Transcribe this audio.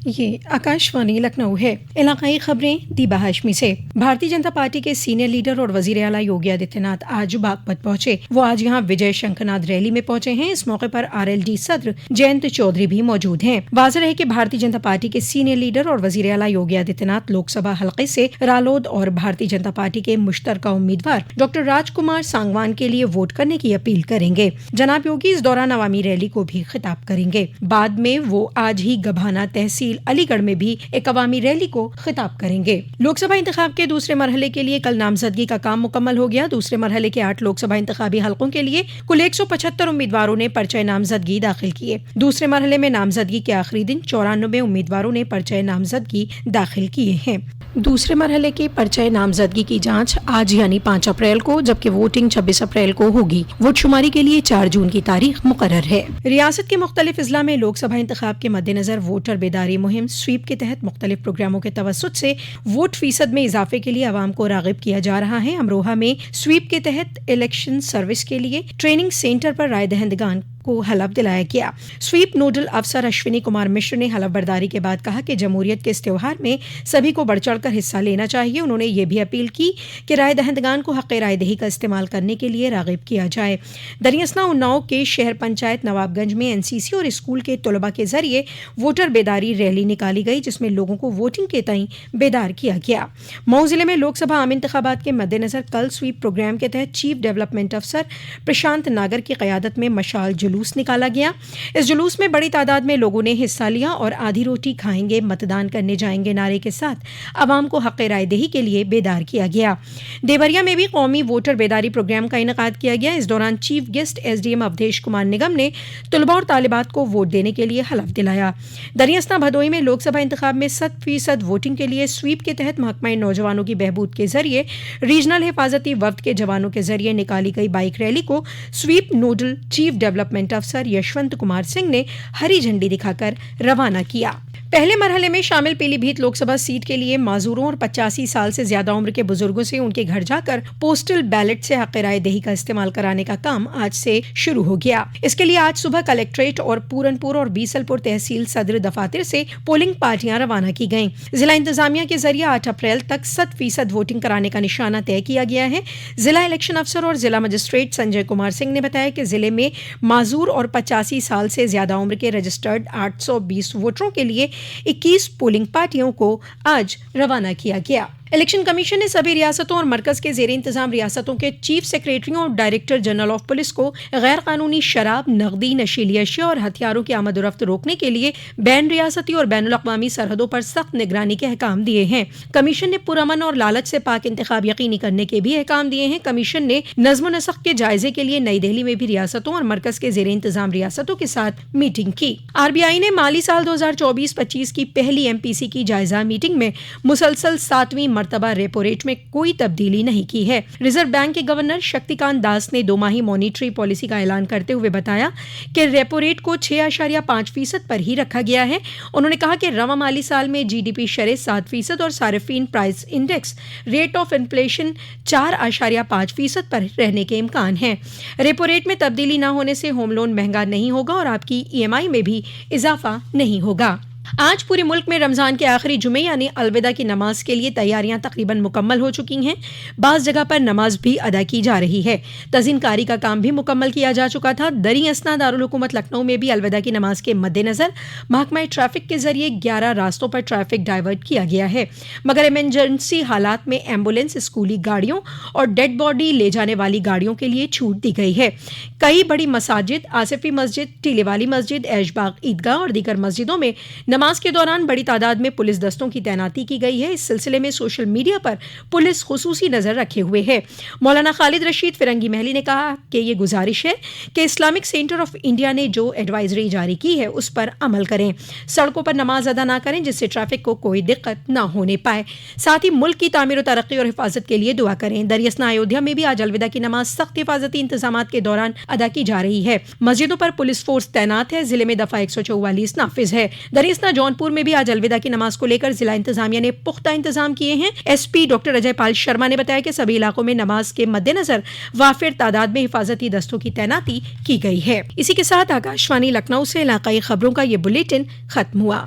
یہ آکاشوانی لکھنؤ ہے۔ علاقائی خبریں دیبا ہاشمی سے۔ بھارتی جنتا پارٹی کے سینئر لیڈر اور وزیر اعلیٰ یوگی آدتیہ ناتھ آج باغپت پہنچے۔ وہ آج یہاں وجے شنکھنادھ ریلی میں پہنچے ہیں۔ اس موقع پر RLD صدر جینت چودھری بھی موجود ہیں۔ واضح ہے کہ بھارتی جنتا پارٹی کے سینئر لیڈر اور وزیر اعلیٰ یوگی آدتیہ ناتھ لوک سبھا حلقے سے رالود اور بھارتی جنتا پارٹی کے مشترکہ امیدوار ڈاکٹر راج کمار سانگوان کے لیے ووٹ کرنے کی اپیل کریں گے۔ جناب یوگی اس دوران عوامی ریلی کو بھی خطاب کریں گے۔ بعد میں وہ آج ہی گبھانا تحصیل علی گڑھ میں بھی ایک عوامی ریلی کو خطاب کریں گے۔ لوک سبھا انتخاب کے دوسرے مرحلے کے لیے کل نامزدگی کا کام مکمل ہو گیا۔ دوسرے مرحلے کے 8 لوک سبھا انتخابی حلقوں کے لیے کل 175 امیدواروں نے پرچہ نامزدگی داخل کیے۔ دوسرے مرحلے میں نامزدگی کے آخری دن 94 امیدواروں نے پرچہ نامزدگی داخل کیے ہیں۔ دوسرے مرحلے کے پرچہ نامزدگی کی جانچ آج یعنی 5 اپریل کو جبکہ ووٹنگ 26 اپریل کو ہوگی۔ ووٹ شماری کے لیے 4 جون کی تاریخ مقرر ہے۔ ریاست کے مختلف اضلاع میں لوک سبھا انتخاب کے مد نظر ووٹر بیداری مہم سویپ کے تحت مختلف پروگراموں کے توسط سے ووٹ فیصد میں اضافے کے لیے عوام کو راغب کیا جا رہا ہے۔ امروہہ میں سویپ کے تحت الیکشن سروس کے لیے ٹریننگ سینٹر پر رائے دہندگان کو حلف دلایا گیا۔ سویپ نوڈل افسر اشونی کمار مشر نے حلف برداری کے بعد کہا کہ جمہوریت کے اس تہوار میں سبھی کو بڑھ چڑھ کر حصہ لینا چاہیے۔ انہوں نے یہ بھی اپیل کی کہ رائے دہندگان کو حق رائے دہی کا استعمال کرنے کے لیے راغب کیا جائے۔ دریاسنا اناؤ کے شہر پنچایت نواب گنج میں NCC اور اسکول کے طلباء کے ذریعے ووٹر بیداری ریلی نکالی گئی جس میں لوگوں کو ووٹنگ کے تئیں بیدار کیا گیا۔ مئو ضلع میں لوک سبھا عام انتخابات کے مد نظر کل سویپ پروگرام کے تحت چیف ڈیولپمنٹ افسر پرشانت ناگر کی قیادت میں مشال جلوس نکالا گیا۔ اس جلوس میں بڑی تعداد میں لوگوں نے حصہ لیا اور آدھی روٹی کھائیں گے متدان کرنے جائیں گے نعرے کے ساتھ عوام کو حق رائے دہی کے لیے بیدار کیا گیا۔ دیوریا میں بھی قومی ووٹر بیداری پروگرام کا انعقاد کیا گیا۔ اس دوران chief guest SDM Awadhesh Kumar Nigam نے طلباء اور طالبات کو ووٹ دینے کے لیے حلف دلایا۔ دریاسنا بھدوئی میں لوک سبھا انتخاب میں 100% ووٹنگ کے لیے سویپ کے تحت محکمہ نوجوانوں کی بہبود کے ذریعے ریجنل حفاظتی وفد کے جوانوں کے ذریعے نکالی گئی بائک ریلی کو سویپ نوڈل چیف ڈیولپمنٹ افسر یشونت کمار سنگھ نے ہری جھنڈی دکھا کر روانہ کیا۔ پہلے مرحلے میں شامل پیلی بھیت لوک سبھا سیٹ کے لیے معذوروں اور 85 سال سے زیادہ عمر کے بزرگوں سے ان کے گھر جا کر پوسٹل بیلٹ سے حق رائے دہی کا استعمال کرانے کا کام آج سے شروع ہو گیا۔ اس کے لیے آج صبح کلیکٹریٹ اور پورن پور اور بیسل پور تحصیل صدر دفاتر سے پولنگ پارٹیاں روانہ کی گئیں۔ ضلع انتظامیہ کے ذریعے 8 اپریل تک 100% ووٹنگ کرانے کا نشانہ طے کیا گیا ہے۔ ضلع الیکشن افسر اور ضلع مجسٹریٹ سنجے کمار سنگھ نے بتایا کہ ضلع میں معذور اور 85 سال سے زیادہ عمر کے رجسٹرڈ 820 ووٹروں کے لیے 21 پولنگ پارٹیوں کو آج روانہ کیا گیا۔ الیکشن کمیشن نے سبھی ریاستوں اور مرکز کے زیر انتظام ریاستوں کے چیف سیکریٹریوں اور ڈائریکٹر جنرل آف پولیس کو غیر قانونی شراب، نقدی، نشیلی اشیاء اور ہتھیاروں کی آمد و رفت روکنے کے لیے بین ریاستی اور بین الاقوامی سرحدوں پر سخت نگرانی کے احکام دیے ہیں۔ کمیشن نے پرامن اور لالچ سے پاک انتخاب یقینی کرنے کے بھی احکام دیے ہیں۔ کمیشن نے نظم و نسق کے جائزے کے لیے نئی دہلی میں بھی ریاستوں اور مرکز کے زیر انتظام ریاستوں کے ساتھ میٹنگ کی۔ RBI نے مالی سال 2024-25 کی پہلی MPC کی جائزہ میٹنگ میں مسلسل 7ویں مرتبہ ریپو ریٹ میں کوئی تبدیلی نہیں کی ہے۔ ریزرو بینک کے گورنر شکتی کانت داس نے 2 ماہی مانیٹری پالیسی کا اعلان کرتے ہوئے بتایا کہ ریپو ریٹ کو 6.5% پر ہی رکھا گیا ہے۔ انہوں نے کہا کہ رواں مالی سال میں GDP شرح 7% اور صارفین price index rate of inflation 4.5% پر رہنے کے امکان ہیں۔ ریپو ریٹ میں تبدیلی نہ ہونے سے ہوم لون مہنگا نہیں ہوگا اور آپ کی EMI میں بھی اضافہ نہیں ہوگا۔ آج پورے ملک میں رمضان کے آخری جمعے یعنی الوداع کی نماز کے لیے تیاریاں تقریباً مکمل ہو چکی ہیں۔ بعض جگہ پر نماز بھی ادا کی جا رہی ہے۔ تزئین کاری کا کام بھی مکمل کیا جا چکا تھا۔ دریں دارالحکومت لکھنؤ میں بھی الوداع کی نماز کے مد نظر محکمہ ٹریفک کے ذریعے 11 راستوں پر ٹریفک ڈائیورٹ کیا گیا ہے، مگر ایمرجنسی حالات میں ایمبولینس، اسکولی گاڑیوں اور ڈیڈ باڈی لے جانے والی گاڑیوں کے لیے چھوٹ دی گئی ہے۔ کئی بڑی مساجد، آصفی مسجد، ٹیلے والی مسجد، ایش باغ عیدگاہ اور دیگر مسجدوں میں نماز کے دوران بڑی تعداد میں پولیس دستوں کی تعیناتی کی گئی ہے۔ اس سلسلے میں سوشل میڈیا پر پولیس خصوصی نظر رکھے ہوئے ہے۔ مولانا خالد رشید فرنگی محلی نے کہا کہ یہ گزارش ہے کہ اسلامک سینٹر آف انڈیا نے جو ایڈوائزری جاری کی ہے اس پر عمل کریں، سڑکوں پر نماز ادا نہ کریں جس سے ٹریفک کو کوئی دقت نہ ہونے پائے، ساتھ ہی ملک کی تعمیر و ترقی اور حفاظت کے لیے دعا کریں۔ دریاسنا ایودھیا میں بھی آج الوداع کی نماز سخت حفاظتی انتظامات کے دوران ادا کی جا رہی ہے۔ مسجدوں پر پولیس فورس تعینات ہے۔ ضلع میں دفعہ 144 نافذ ہے۔ دریاسنا جونپور میں بھی آج الوداع کی نماز کو لے کر ضلع انتظامیہ نے پختہ انتظام کیے ہیں۔ SP ڈاکٹر اجے پال شرما نے بتایا کہ سبھی علاقوں میں نماز کے مد نظر وافر تعداد میں حفاظتی دستوں کی تعیناتی کی گئی ہے۔ اسی کے ساتھ آکاشوانی لکھنؤ سے علاقائی خبروں کا یہ بلیٹن ختم ہوا۔